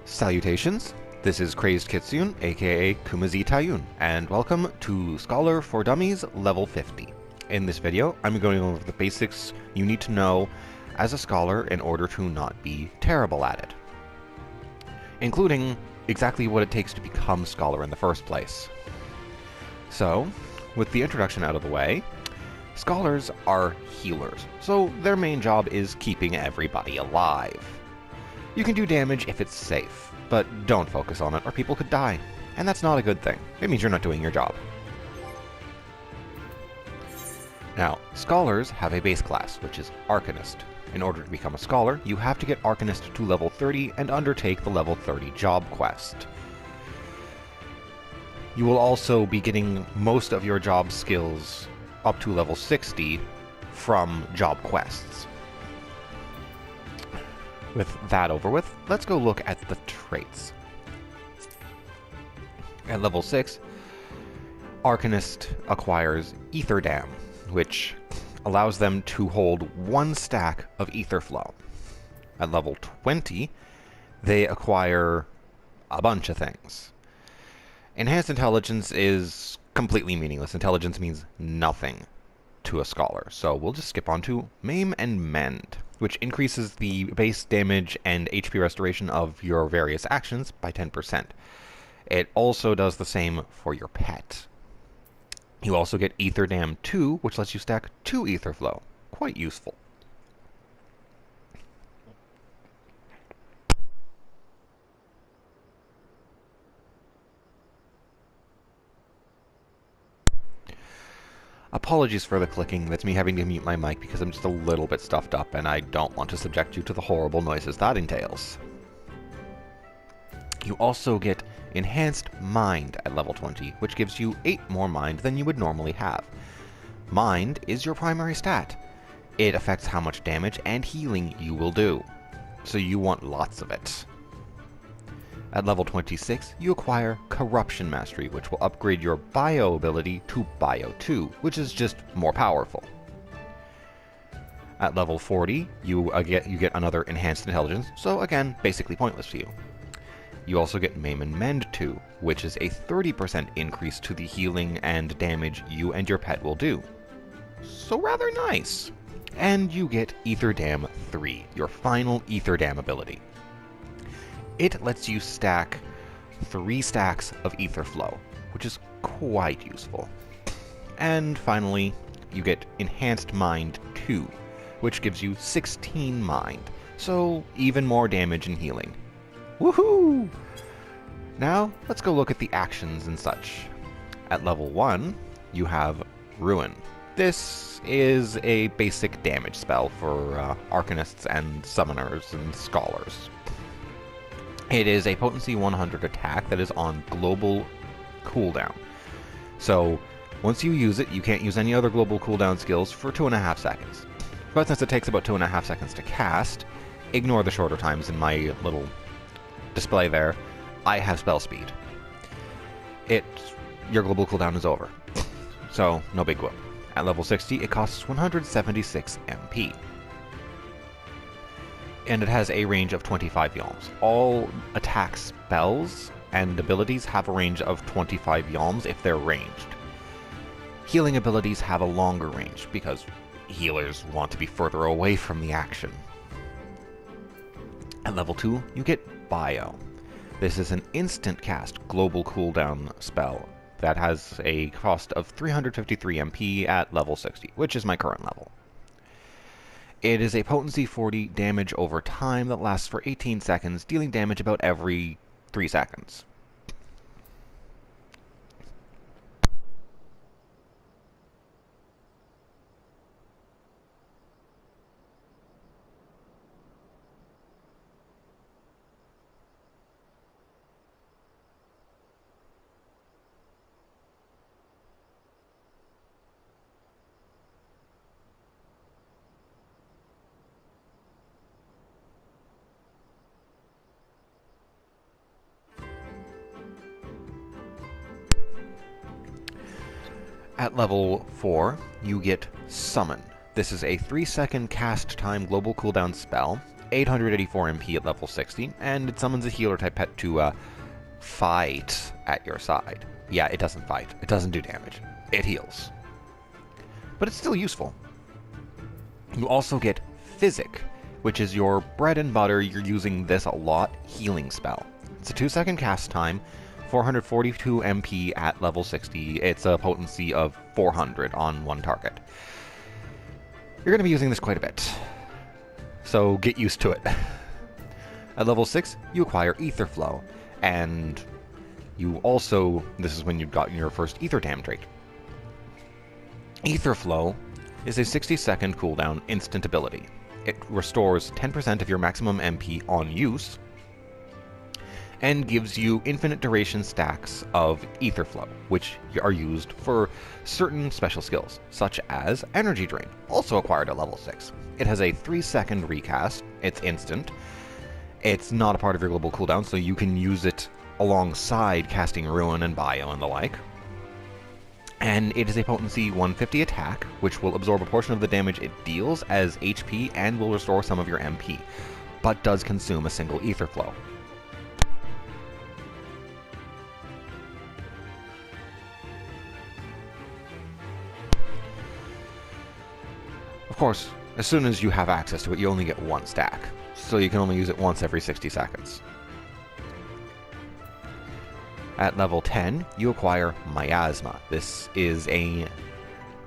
Salutations, this is Crazed Kitsune, aka Khuma'zi Tayuun, and welcome to Scholar for Dummies level 50. In this video, I'm going over the basics you need to know as a scholar in order to not be terrible at it, including exactly what it takes to become scholar in the first place. So, with the introduction out of the way, scholars are healers, so their main job is keeping everybody alive. You can do damage if it's safe, but don't focus on it or people could die. And that's not a good thing. It means you're not doing your job. Now, scholars have a base class, which is Arcanist. In order to become a scholar, you have to get Arcanist to level 30 and undertake the level 30 job quest. You will also be getting most of your job skills up to level 60 from job quests. With that over with, let's go look at the traits. At level 6, Arcanist acquires Ether Dam, which allows them to hold one stack of Ether Flow. At level 20, they acquire a bunch of things. Enhanced Intelligence is completely meaningless. Intelligence means nothing to a scholar, so we'll just skip on to Maim and Mend, which increases the base damage and HP restoration of your various actions by 10%. It also does the same for your pet. You also get Ether Dam 2, which lets you stack 2 Ether Flow. Quite useful. Apologies for the clicking, that's me having to mute my mic because I'm just a little bit stuffed up and I don't want to subject you to the horrible noises that entails. You also get Enhanced Mind at level 20, which gives you 8 more mind than you would normally have. Mind is your primary stat. It affects how much damage and healing you will do, so you want lots of it. At level 26, you acquire Corruption Mastery, which will upgrade your Bio ability to Bio 2, which is just more powerful. At level 40, you get another Enhanced Intelligence, so again, basically pointless to you. You also get Maim and Mend 2, which is a 30% increase to the healing and damage you and your pet will do. So rather nice. And you get Ether Dam 3, your final Ether Dam ability. It lets you stack 3 stacks of Ether Flow, which is quite useful. And finally, you get Enhanced Mind 2, which gives you 16 mind, so even more damage and healing. Woohoo! Now, let's go look at the actions and such. At level 1, you have Ruin. This is a basic damage spell for Arcanists and Summoners and Scholars. It is a potency 100 attack that is on global cooldown. So, once you use it, you can't use any other global cooldown skills for 2.5 seconds. But since it takes about 2.5 seconds to cast, ignore the shorter times in my little display there. I have spell speed. Your global cooldown is over. So, no big whoop. At level 60, it costs 176 MP. And it has a range of 25 yalms. All attack spells and abilities have a range of 25 yalms if they're ranged. Healing abilities have a longer range, because healers want to be further away from the action. At level 2, you get Bio. This is an instant cast global cooldown spell that has a cost of 353 MP at level 60, which is my current level. It is a potency 40 damage over time that lasts for 18 seconds, dealing damage about every 3 seconds. At level 4, you get Summon. This is a 3-second cast time global cooldown spell. 884 MP at level 60, and it summons a healer type pet to fight at your side. Yeah, it doesn't fight. It doesn't do damage. It heals. But it's still useful. You also get Physic, which is your bread and butter, you're using this a lot, healing spell. It's a 2-second cast time, 442 MP at level 60. It's a potency of 400 on one target. You're going to be using this quite a bit, so get used to it. At level 6, you acquire Ether Flow, and you also, this is when you've gotten your first Ether Dam trait. Ether Flow is a 60-second cooldown instant ability. It restores 10% of your maximum MP on use, and gives you infinite duration stacks of Ether Flow, which are used for certain special skills, such as Energy Drain, also acquired at level 6. It has a 3-second recast, it's instant, it's not a part of your global cooldown, so you can use it alongside casting Ruin and Bio and the like. And it is a potency 150 attack, which will absorb a portion of the damage it deals as HP and will restore some of your MP, but does consume a single Ether Flow. Of course, as soon as you have access to it, you only get one stack, so you can only use it once every 60 seconds. At level 10, you acquire Miasma. This is a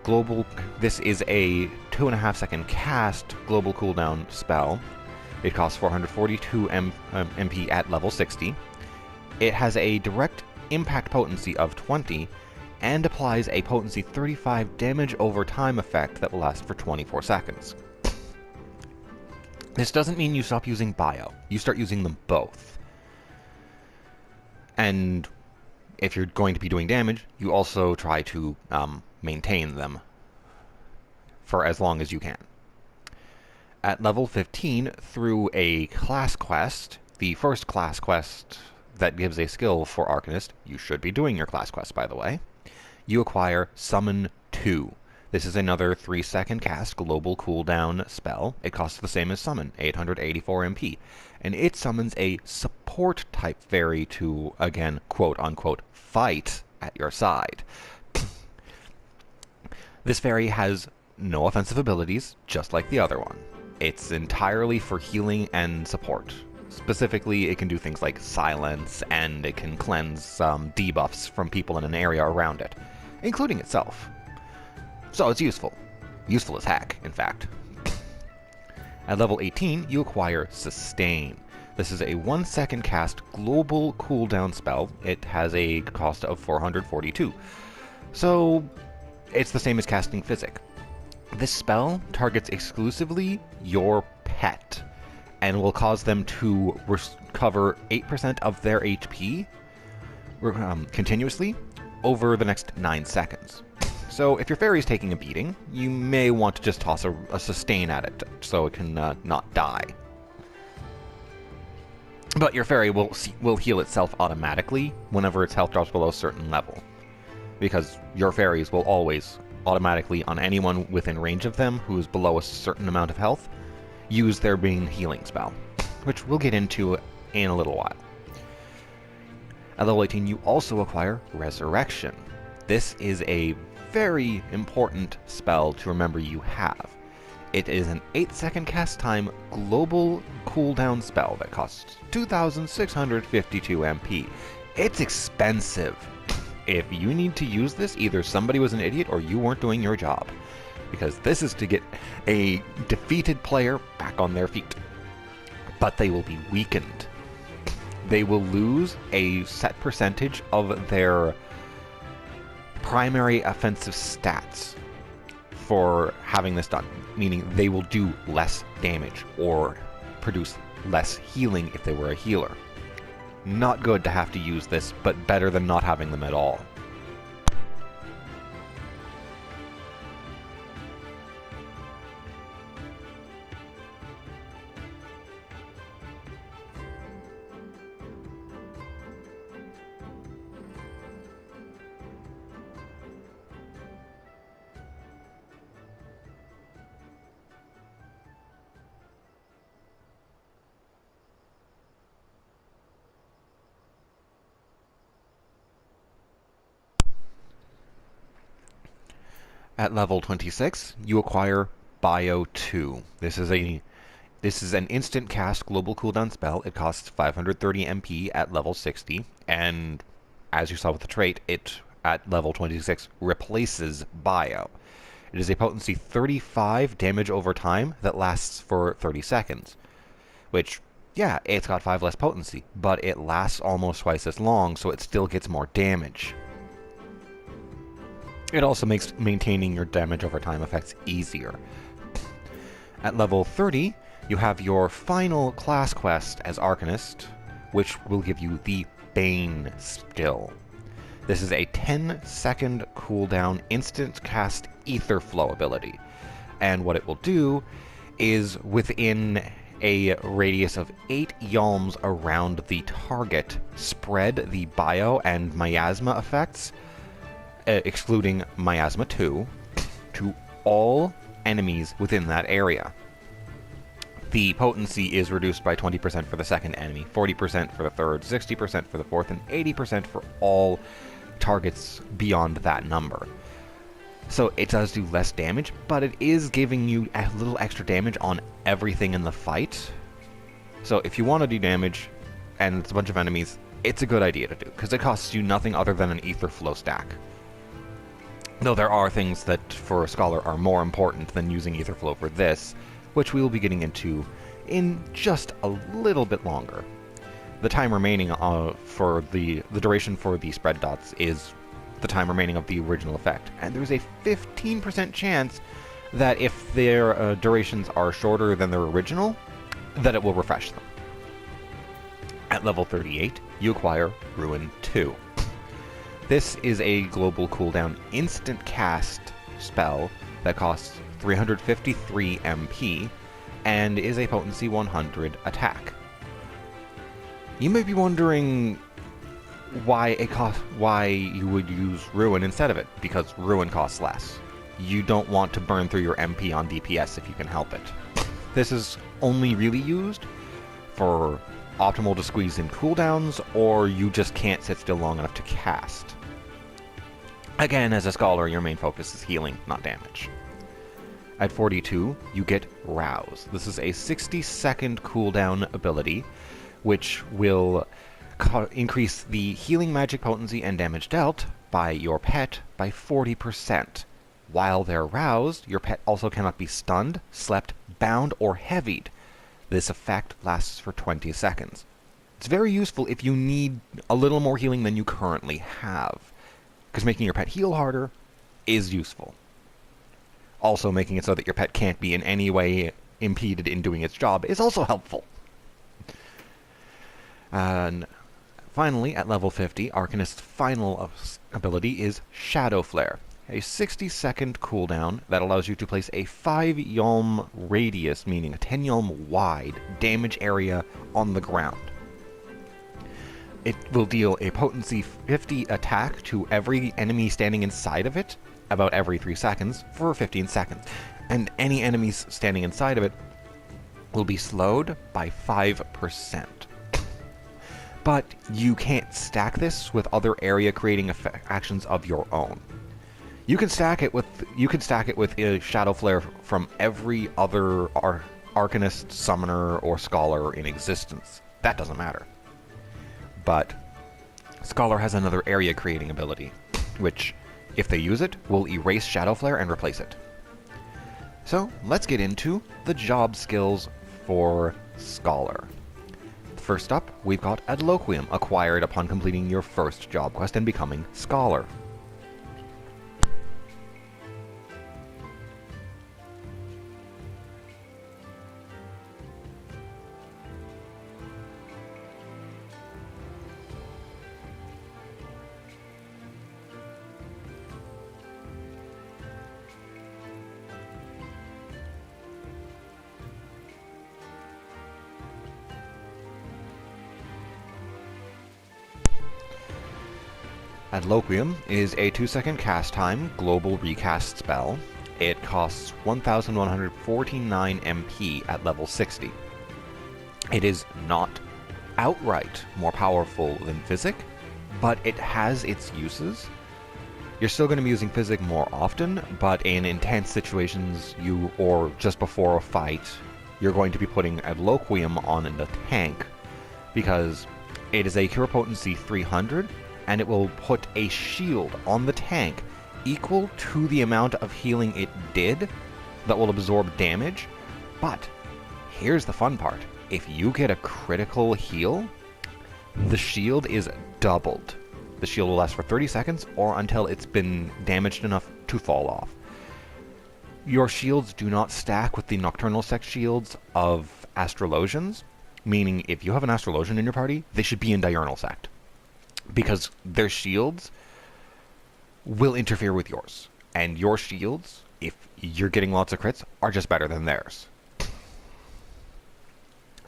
2.5 second cast global cooldown spell. It costs 442 MP at level 60. It has a direct impact potency of 20, and applies a potency 35 damage over time effect that will last for 24 seconds. This doesn't mean you stop using Bio. You start using them both. And if you're going to be doing damage, you also try to maintain them for as long as you can. At level 15, through a class quest, the first class quest that gives a skill for Arcanist, you should be doing your class quest, by the way, you acquire Summon 2. This is another 3-second cast global cooldown spell. It costs the same as Summon, 884 MP. And it summons a support type fairy to, again, quote-unquote, fight at your side. This fairy has no offensive abilities, just like the other one. It's entirely for healing and support. Specifically, it can do things like silence, and it can cleanse debuffs from people in an area around it, including itself. So it's useful. Useful as heck, in fact. At level 18, you acquire Sustain. This is a 1-second cast global cooldown spell. It has a cost of 442. So it's the same as casting Physic. This spell targets exclusively your pet, and will cause them to recover 8% of their HP continuously over the next 9 seconds. So if your fairy is taking a beating, you may want to just toss a sustain at it so it can not die. But your fairy will heal itself automatically whenever its health drops below a certain level, because your fairies will always automatically, on anyone within range of them who is below a certain amount of health, use their main healing spell, which we'll get into in a little while. At level 18, you also acquire Resurrection. This is a very important spell to remember you have. It is an 8-second cast time global cooldown spell that costs 2,652 MP. It's expensive. If you need to use this, either somebody was an idiot or you weren't doing your job, because this is to get a defeated player back on their feet. But they will be weakened. They will lose a set percentage of their primary offensive stats for having this done, meaning they will do less damage or produce less healing if they were a healer. Not good to have to use this, but better than not having them at all. At level 26, you acquire Bio 2. This is an instant cast global cooldown spell. It costs 530 MP at level 60, and as you saw with the trait, it at level 26 replaces Bio. It is a potency 35 damage over time that lasts for 30 seconds, which, yeah, it's got 5 less potency, but it lasts almost twice as long, so it still gets more damage. It also makes maintaining your damage over time effects easier. At level 30, you have your final class quest as Arcanist, which will give you the Bane skill. This is a 10-second cooldown instant cast Ether Flow ability, and what it will do is within a radius of 8 yalms around the target, spread the bio and miasma effects, excluding miasma 2, to all enemies within that area. The potency is reduced by 20% for the second enemy, 40% for the third, 60% for the fourth, and 80% for all targets beyond that number. So it does do less damage, but it is giving you a little extra damage on everything in the fight. So if you want to do damage, and it's a bunch of enemies, it's a good idea to do, because it costs you nothing other than an Ether Flow stack. Though there are things that, for a Scholar, are more important than using Ether Flow for this, which we will be getting into in just a little bit longer. The time remaining for the duration for the spread dots is the time remaining of the original effect, and there's a 15% chance that if their durations are shorter than their original, that it will refresh them. At level 38, you acquire Ruin 2. This is a global cooldown instant cast spell that costs 353 MP and is a potency 100 attack. You may be wondering why you would use Ruin instead of it, because Ruin costs less. You don't want to burn through your MP on DPS if you can help it. This is only really used for optimal to squeeze in cooldowns, or you just can't sit still long enough to cast. Again, as a Scholar, your main focus is healing, not damage. At 42, you get Rouse. This is a 60-second cooldown ability, which will increase the healing magic potency and damage dealt by your pet by 40%. While they're roused, your pet also cannot be stunned, slept, bound, or heavied. This effect lasts for 20 seconds. It's very useful if you need a little more healing than you currently have, because making your pet heal harder is useful. Also, making it so that your pet can't be in any way impeded in doing its job is also helpful. And finally, at level 50, Arcanist's final ability is Shadow Flare, a 60-second cooldown that allows you to place a 5-yalm radius, meaning a 10-yalm wide, damage area on the ground. It will deal a potency 50 attack to every enemy standing inside of it, about every 3 seconds, for 15 seconds. And any enemies standing inside of it will be slowed by 5%. But you can't stack this with other area creating actions of your own. You can stack it with a Shadow Flare from every other Arcanist, Summoner, or Scholar in existence. That doesn't matter. But Scholar has another area creating ability, which, if they use it, will erase Shadow Flare and replace it. So let's get into the job skills for Scholar. First up, we've got Adloquium, acquired upon completing your first job quest and becoming Scholar. Adloquium is a 2-second cast time global recast spell. It costs 1,149 MP at level 60. It is not outright more powerful than Physic, but it has its uses. You're still going to be using Physic more often, but in intense situations, or just before a fight, you're going to be putting Adloquium on in the tank, because it is a Cure Potency 300, and it will put a shield on the tank equal to the amount of healing it did that will absorb damage. But here's the fun part. If you get a critical heal, the shield is doubled. The shield will last for 30 seconds or until it's been damaged enough to fall off. Your shields do not stack with the Nocturnal Sect shields of Astrolosians, meaning if you have an Astrolosian in your party, they should be in Diurnal Sect, because their shields will interfere with yours, and your shields, if you're getting lots of crits, are just better than theirs.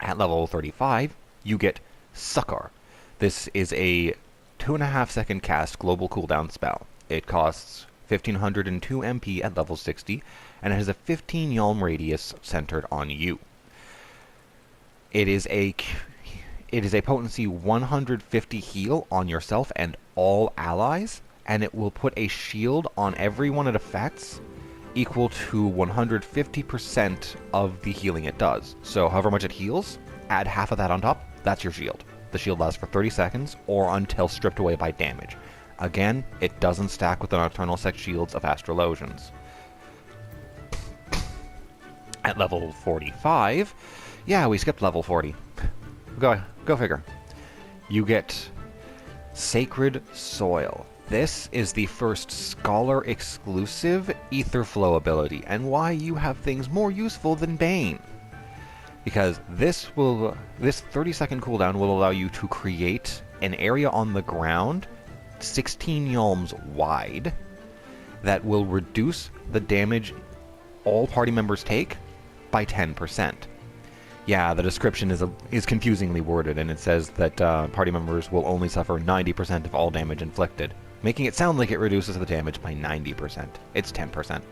At level 35, you get Succor. This is a 2.5 second cast global cooldown spell. It costs 1502 MP at level 60, and it has a 15 yalm radius centered on you. It is a potency 150 heal on yourself and all allies, and it will put a shield on everyone it affects equal to 150% of the healing it does. So however much it heals, add half of that on top, that's your shield. The shield lasts for 30 seconds or until stripped away by damage. Again, it doesn't stack with the Nocturnal Sect shields of Astrolosians. At level 45, yeah, we skipped level 40. Go figure. You get Sacred Soil. This is the first Scholar exclusive Ether Flow ability, and why you have things more useful than Bane. Because this 30-second cooldown will allow you to create an area on the ground 16 yalms wide that will reduce the damage all party members take by 10%. Yeah, the description is confusingly worded, and it says that party members will only suffer 90% of all damage inflicted, making it sound like it reduces the damage by 90%. It's 10%.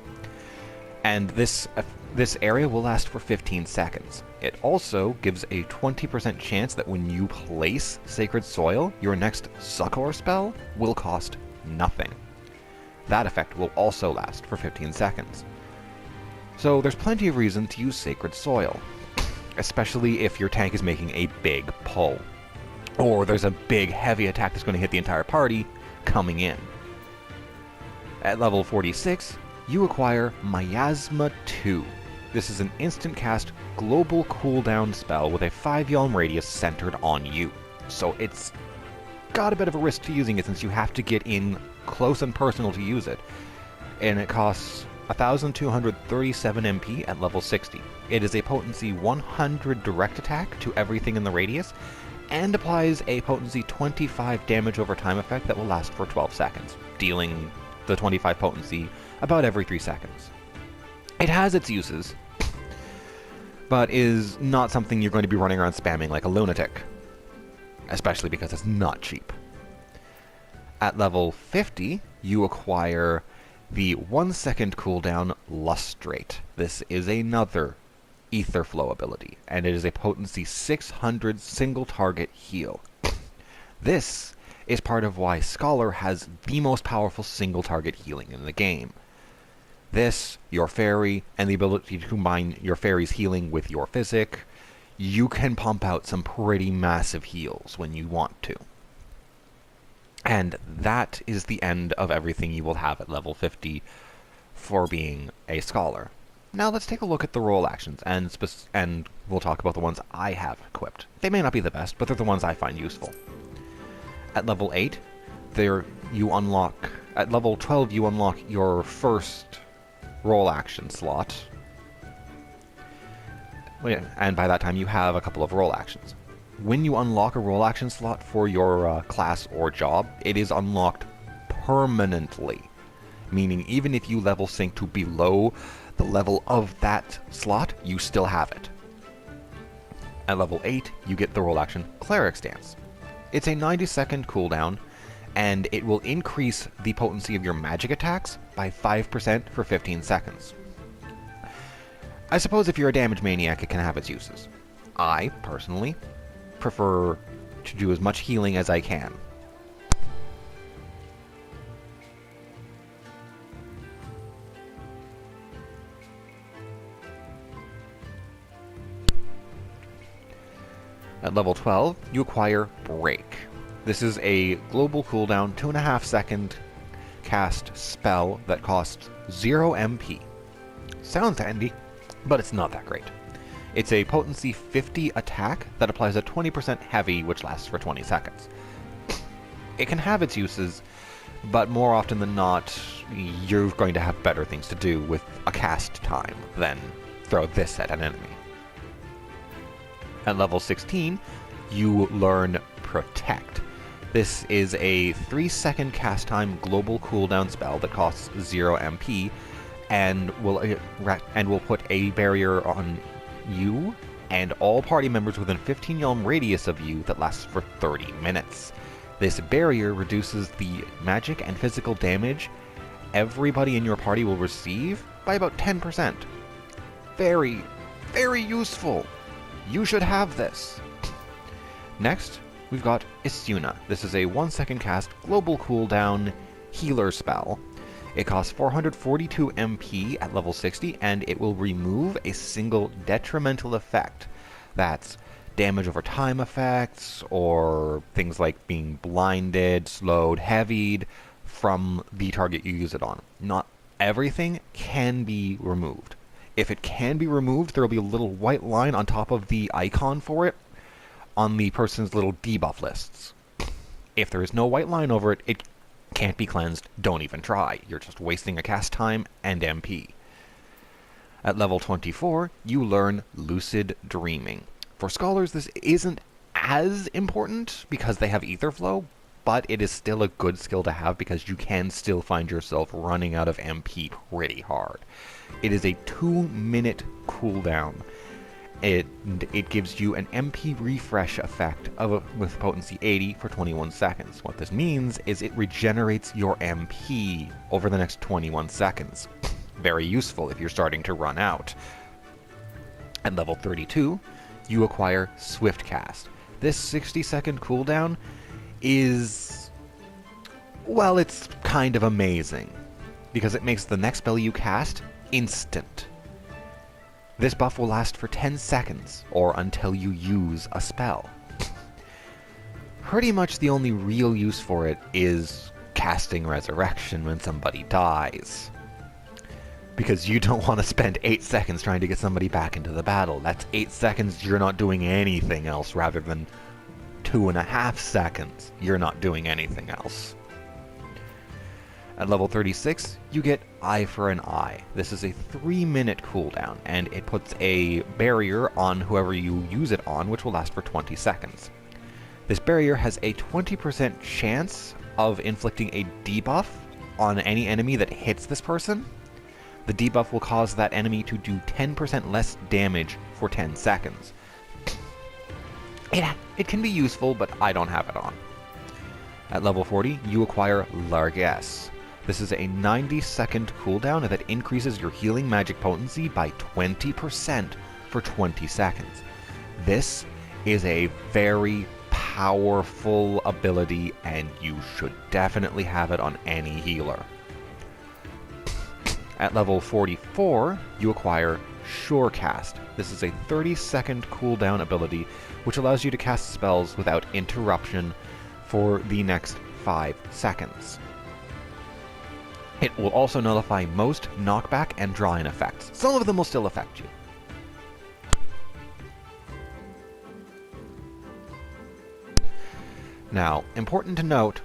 And this area will last for 15 seconds. It also gives a 20% chance that when you place Sacred Soil, your next Succor spell will cost nothing. That effect will also last for 15 seconds. So there's plenty of reason to use Sacred Soil, especially if your tank is making a big pull, or there's a big heavy attack that's going to hit the entire party coming in. At level 46, you acquire Miasma 2. This is an instant cast global cooldown spell with a 5 yalm radius centered on you. So it's got a bit of a risk to using it since you have to get in close and personal to use it. And it costs 1237 MP at level 60. It is a potency 100 direct attack to everything in the radius, and applies a potency 25 damage over time effect that will last for 12 seconds, dealing the 25 potency about every 3 seconds. It has its uses, but is not something you're going to be running around spamming like a lunatic, especially because it's not cheap. At level 50, you acquire the 1 second cooldown Lustrate. This is another Ether Flow ability, and it is a potency 600 single target heal. This is part of why Scholar has the most powerful single target healing in the game. This, your fairy, and the ability to combine your fairy's healing with your physic, you can pump out some pretty massive heals when you want to. And that is the end of everything you will have at level 50 for being a Scholar. Now let's take a look at the role actions, and we'll talk about the ones I have equipped. They may not be the best, but they're the ones I find useful. At level 8, at level 12 you unlock your first role action slot. And by that time you have a couple of role actions. When you unlock a role action slot for your class or job, it is unlocked permanently. Meaning even if you level sync to below the level of that slot, you still have it. At level 8, you get the role action Cleric's Dance. It's a 90-second cooldown, and it will increase the potency of your magic attacks by 5% for 15 seconds. I suppose if you're a damage maniac, it can have its uses. I, personally, prefer to do as much healing as I can. At level 12, you acquire Break. This is a global cooldown, 2.5 second cast spell that costs 0 MP. Sounds handy, but it's not that great. It's a potency 50 attack that applies a 20% heavy, which lasts for 20 seconds. It can have its uses, but more often than not, you're going to have better things to do with a cast time than throw this at an enemy. At level 16, you learn Protect. This is a 3-second cast time global cooldown spell that costs 0 MP and will put a barrier on you and all party members within 15 yalm radius of you that lasts for 30 minutes. This barrier reduces the magic and physical damage everybody in your party will receive by about 10%. Very, very useful. You should have this. Next, we've got Isuna. This is a 1-second cast global cooldown healer spell. It costs 442 MP at level 60, and it will remove a single detrimental effect. That's damage over time effects, or things like being blinded, slowed, heavied from the target you use it on. Not everything can be removed. If it can be removed, there will be a little white line on top of the icon for it on the person's little debuff lists. If there is no white line over it, it can't be cleansed. Don't even try. You're just wasting a cast time and MP. At level 24, you learn Lucid Dreaming. For Scholars, this isn't as important because they have Ether Flow, but it is still a good skill to have because you can still find yourself running out of MP pretty hard. It is a 2-minute cooldown. It gives you an MP refresh effect with potency 80 for 21 seconds. What this means is it regenerates your MP over the next 21 seconds. Very useful if you're starting to run out. At level 32, you acquire Swift Cast. This 60-second cooldown is, well, it's kind of amazing because it makes the next spell you cast instant. This buff will last for 10 seconds, or until you use a spell. Pretty much the only real use for it is casting Resurrection when somebody dies. Because you don't want to spend 8 seconds trying to get somebody back into the battle. That's 8 seconds you're not doing anything else, rather than 2.5 seconds you're not doing anything else. At level 36, you get Eye for an Eye. This is a 3-minute cooldown, and it puts a barrier on whoever you use it on, which will last for 20 seconds. This barrier has a 20% chance of inflicting a debuff on any enemy that hits this person. The debuff will cause that enemy to do 10% less damage for 10 seconds. It can be useful, but I don't have it on. At level 40, you acquire Largesse. This is a 90-second cooldown that increases your healing magic potency by 20% for 20 seconds. This is a very powerful ability, and you should definitely have it on any healer. At level 44, you acquire Surecast. This is a 30-second cooldown ability, which allows you to cast spells without interruption for the next 5 seconds. It will also nullify most knockback and draw-in effects. Some of them will still affect you. Now, important to note,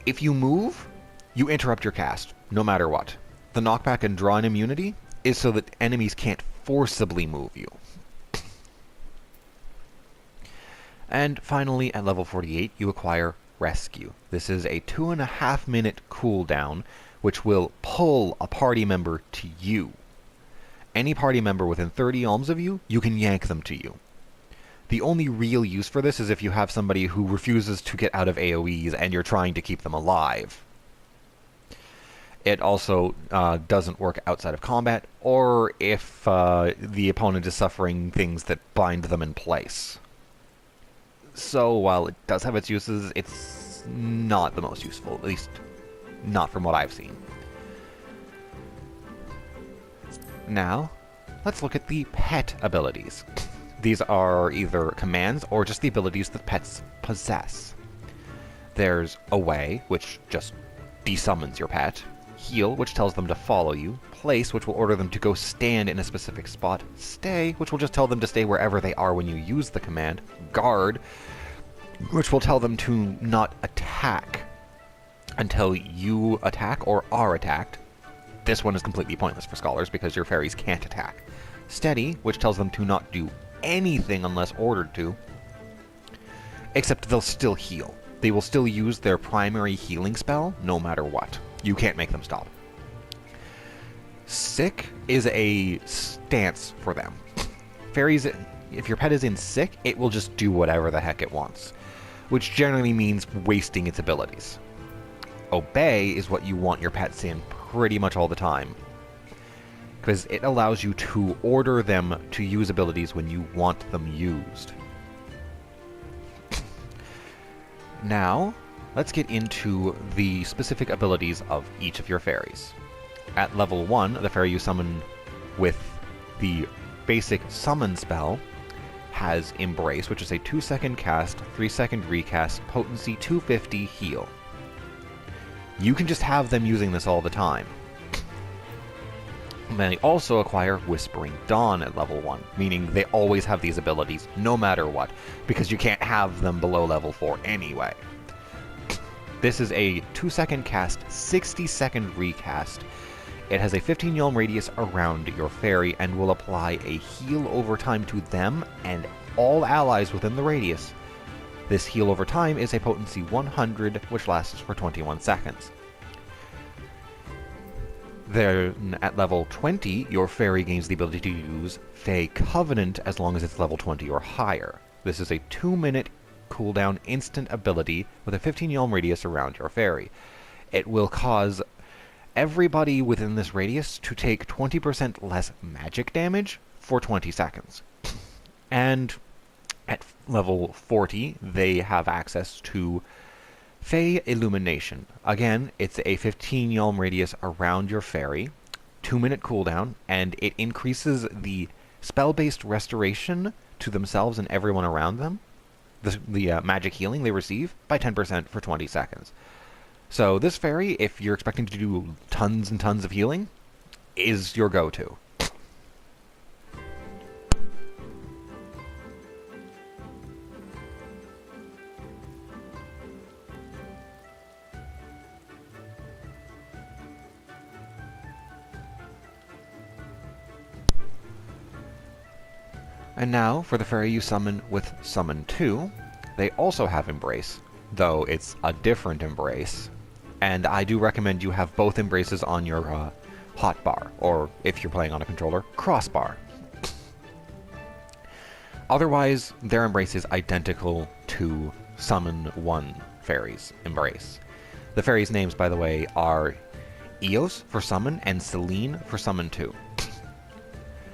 if you move, you interrupt your cast, no matter what. The knockback and draw-in immunity is so that enemies can't forcibly move you. And finally, at level 48, you acquire Rescue. This is a 2.5-minute cooldown, which will pull a party member to you. Any party member within 30 alms of you, you can yank them to you. The only real use for this is if you have somebody who refuses to get out of AoEs and you're trying to keep them alive. It also doesn't work outside of combat, or if the opponent is suffering things that bind them in place. So while it does have its uses, it's not the most useful, at least not from what I've seen. Now, let's look at the pet abilities. These are either commands or just the abilities that pets possess. There's Away, which just desummons your pet. Heal, which tells them to follow you. Place, which will order them to go stand in a specific spot. Stay, which will just tell them to stay wherever they are when you use the command. Guard, which will tell them to not attack until you attack or are attacked. This one is completely pointless for scholars because your fairies can't attack. Steady, which tells them to not do anything unless ordered to, except they'll still heal. They will still use their primary healing spell no matter what. You can't make them stop. Sick is a stance for them. Fairies, if your pet is in sick, it will just do whatever the heck it wants, which generally means wasting its abilities. Obey is what you want your pets in pretty much all the time, because it allows you to order them to use abilities when you want them used. Now, let's get into the specific abilities of each of your fairies. At level 1, the fairy you summon with the basic summon spell has Embrace, which is a 2-second cast, 3-second recast, potency 250, heal. You can just have them using this all the time. And they also acquire Whispering Dawn at level 1, meaning they always have these abilities, no matter what, because you can't have them below level 4 anyway. This is a 2-second cast, 60-second recast. It has a 15 yalm radius around your fairy and will apply a heal over time to them and all allies within the radius. This heal over time is a potency 100, which lasts for 21 seconds. Then, at level 20, your fairy gains the ability to use Fey Covenant as long as it's level 20 or higher. This is a 2-minute cooldown instant ability with a 15 yalm radius around your fairy. It will cause everybody within this radius to take 20% less magic damage for 20 seconds. And at level 40, they have access to Fey Illumination. Again, it's a 15 yalm radius around your fairy, 2-minute cooldown, and it increases the spell-based restoration to themselves and everyone around them, the magic healing they receive, by 10% for 20 seconds. So this fairy, if you're expecting to do tons and tons of healing, is your go-to. And now, for the fairy you summon with Summon 2, they also have Embrace, though it's a different Embrace. And I do recommend you have both Embraces on your hotbar, or if you're playing on a controller, crossbar. Otherwise, their Embrace is identical to Summon 1 fairy's Embrace. The fairies' names, by the way, are Eos for Summon and Celine for Summon 2.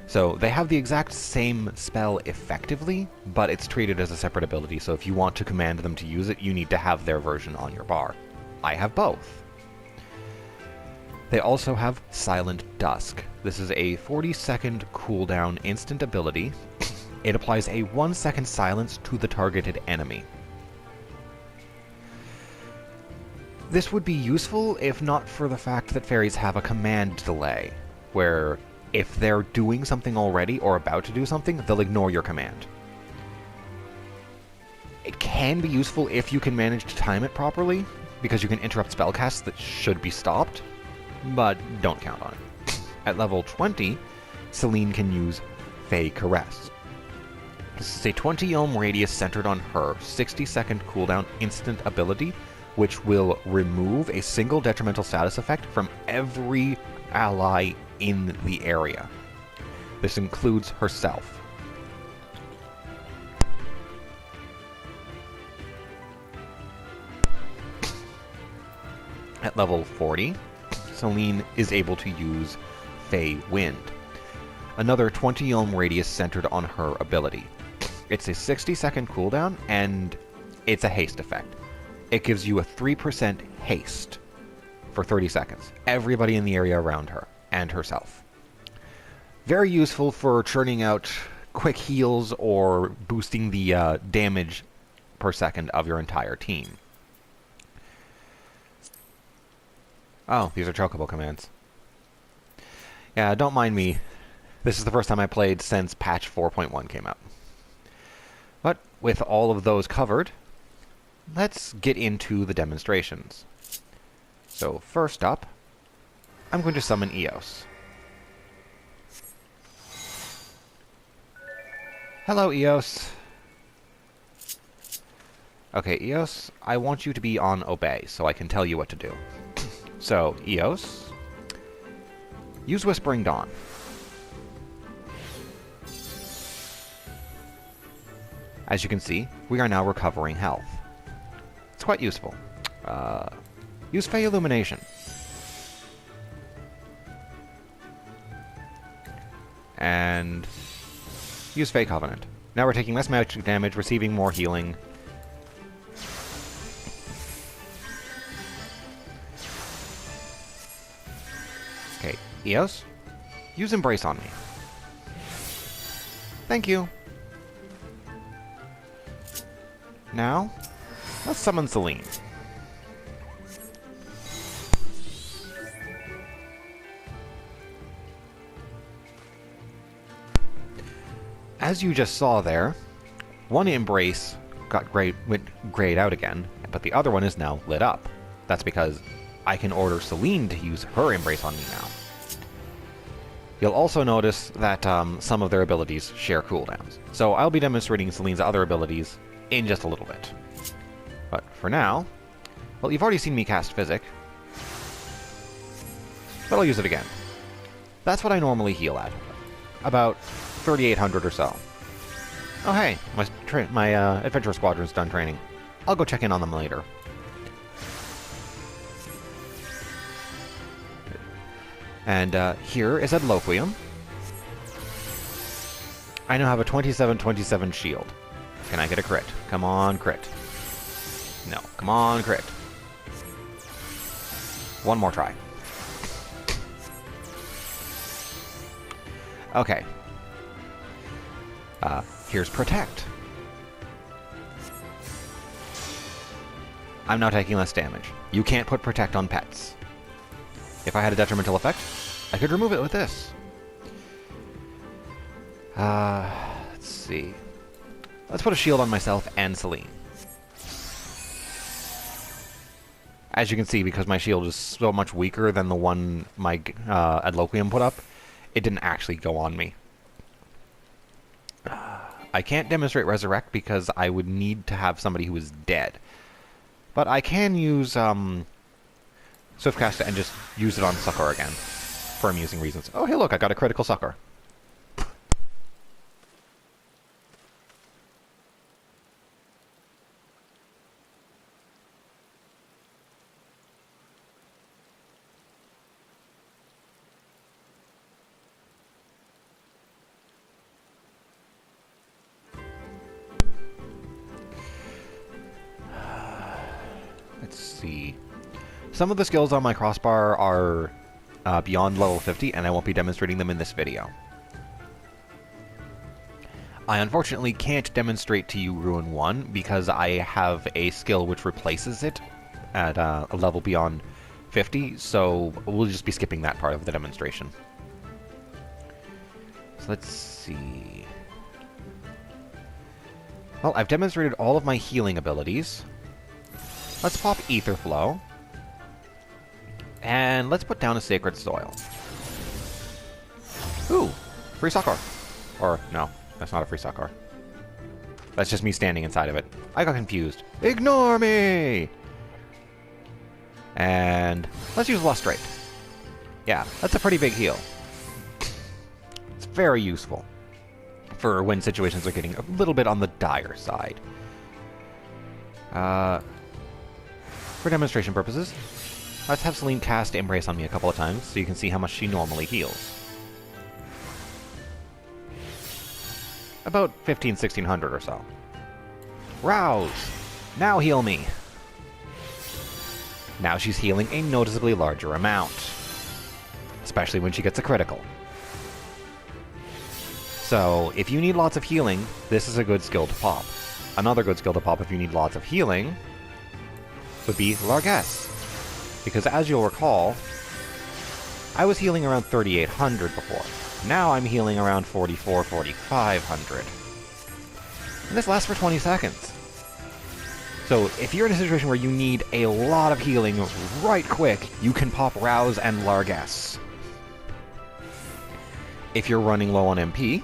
So they have the exact same spell effectively, but it's treated as a separate ability, so if you want to command them to use it, you need to have their version on your bar. I have both. They also have Silent Dusk. This is a 40-second cooldown instant ability. It applies a 1-second silence to the targeted enemy. This would be useful if not for the fact that fairies have a command delay, where if they're doing something already or about to do something, they'll ignore your command. It can be useful if you can manage to time it properly, because you can interrupt spellcasts that should be stopped, but don't count on it. At level 20, Celine can use Fey Caress. This is a 20 yalm radius centered on her, 60-second cooldown instant ability, which will remove a single detrimental status effect from every ally in the area. This includes herself. At level 40, Celine is able to use Fey Wind, another 20 yalm radius centered on her ability. It's a 60-second cooldown, and it's a haste effect. It gives you a 3% haste for 30 seconds. Everybody in the area around her and herself. Very useful for churning out quick heals or boosting the damage per second of your entire team. Oh, these are chocobo commands. Yeah, don't mind me. This is the first time I played since patch 4.1 came out. But with all of those covered, let's get into the demonstrations. So first up, I'm going to summon Eos. Hello, Eos. Okay, Eos, I want you to be on Obey, so I can tell you what to do. So, Eos, use Whispering Dawn. As you can see, we are now recovering health. It's quite useful. Use Fey Illumination. And use Fey Covenant. Now we're taking less magic damage, receiving more healing. Okay, Eos, use Embrace on me. Thank you. Now, let's summon Celine. As you just saw there, one Embrace went grayed out again, but the other one is now lit up. That's because I can order Celine to use her Embrace on me now. You'll also notice that some of their abilities share cooldowns. So I'll be demonstrating Celine's other abilities in just a little bit. But for now, well, you've already seen me cast Physic, but I'll use it again. That's what I normally heal at, about 3,800 or so. Oh hey, my Adventure Squadron's done training. I'll go check in on them later. And here is Adloquium. I now have a 27/27 shield. Can I get a crit? Come on, crit. No, come on, crit. One more try. Okay. Here's Protect. I'm now taking less damage. You can't put Protect on pets. If I had a detrimental effect, I could remove it with this. Let's see. Let's put a shield on myself and Celine. As you can see, because my shield is so much weaker than the one my Adloquium put up, it didn't actually go on me. I can't demonstrate Resurrect because I would need to have somebody who is dead. But I can use Swiftcast and just use it on Succor again, for amusing reasons. Oh, hey look, I got a critical Succor. Let's see. Some of the skills on my crossbar are beyond level 50, and I won't be demonstrating them in this video. I unfortunately can't demonstrate to you Ruin 1 because I have a skill which replaces it at a level beyond 50, so we'll just be skipping that part of the demonstration. So let's see. Well, I've demonstrated all of my healing abilities. Let's pop Ether Flow. And let's put down a Sacred Soil. Ooh, free Succor. Or, no, that's not a free Succor. That's just me standing inside of it. I got confused. Ignore me! And let's use Lustrate. Yeah, that's a pretty big heal. It's very useful for when situations are getting a little bit on the dire side. For demonstration purposes, let's have Celine cast Embrace on me a couple of times so you can see how much she normally heals. About 1,500-1,600 or so. Rouse! Now heal me! Now she's healing a noticeably larger amount. Especially when she gets a critical. So, if you need lots of healing, this is a good skill to pop. Another good skill to pop if you need lots of healing would be Largesse. Because as you'll recall, I was healing around 3,800 before. Now I'm healing around 4,500. And this lasts for 20 seconds. So if you're in a situation where you need a lot of healing right quick, you can pop Rouse and Largesse. If you're running low on MP,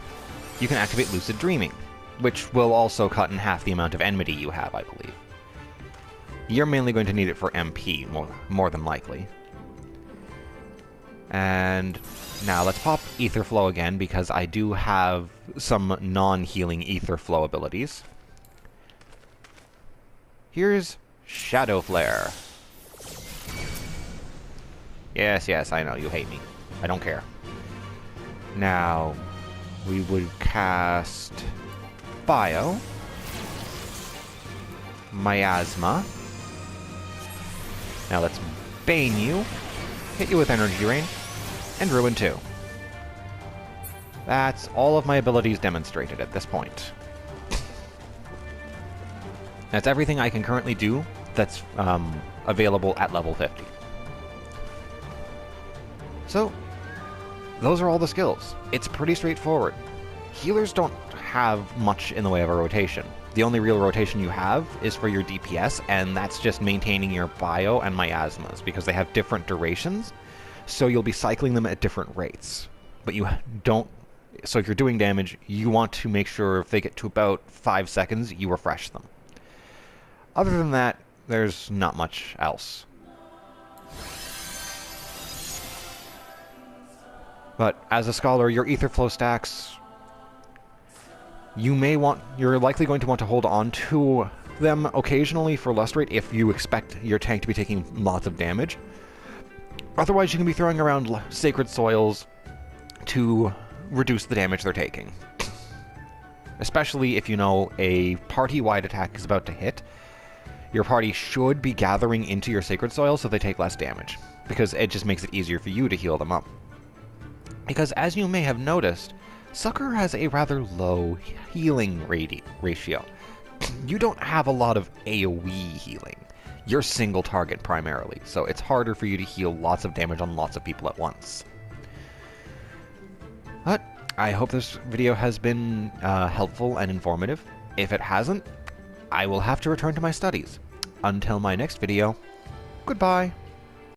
you can activate Lucid Dreaming, which will also cut in half the amount of enmity you have, I believe. You're mainly going to need it for MP, more than likely. And now let's pop Ether Flow again, because I do have some non-healing Ether Flow abilities. Here's Shadow Flare. Yes, yes, I know, you hate me. I don't care. Now, we would cast Bio, Miasma. Now let's Bane you, hit you with Energy Rain, and Ruin 2. That's all of my abilities demonstrated at this point. That's everything I can currently do that's available at level 50. So, those are all the skills. It's pretty straightforward. Healers don't have much in the way of a rotation. The only real rotation you have is for your DPS, and that's just maintaining your Bio and Miasmas, because they have different durations, so you'll be cycling them at different rates. But you don't... So if you're doing damage, you want to make sure if they get to about 5 seconds, you refresh them. Other than that, there's not much else. But as a scholar, your Ether Flow stacks, you're likely going to want to hold on to them occasionally for Lust Rate if you expect your tank to be taking lots of damage. Otherwise, you can be throwing around Sacred Soils to reduce the damage they're taking. Especially if you know a party-wide attack is about to hit, your party should be gathering into your Sacred Soil so they take less damage, because it just makes it easier for you to heal them up. Because as you may have noticed, Sucker has a rather low healing ratio. You don't have a lot of AoE healing. You're single target primarily, so it's harder for you to heal lots of damage on lots of people at once. But I hope this video has been helpful and informative. If it hasn't, I will have to return to my studies. Until my next video, goodbye.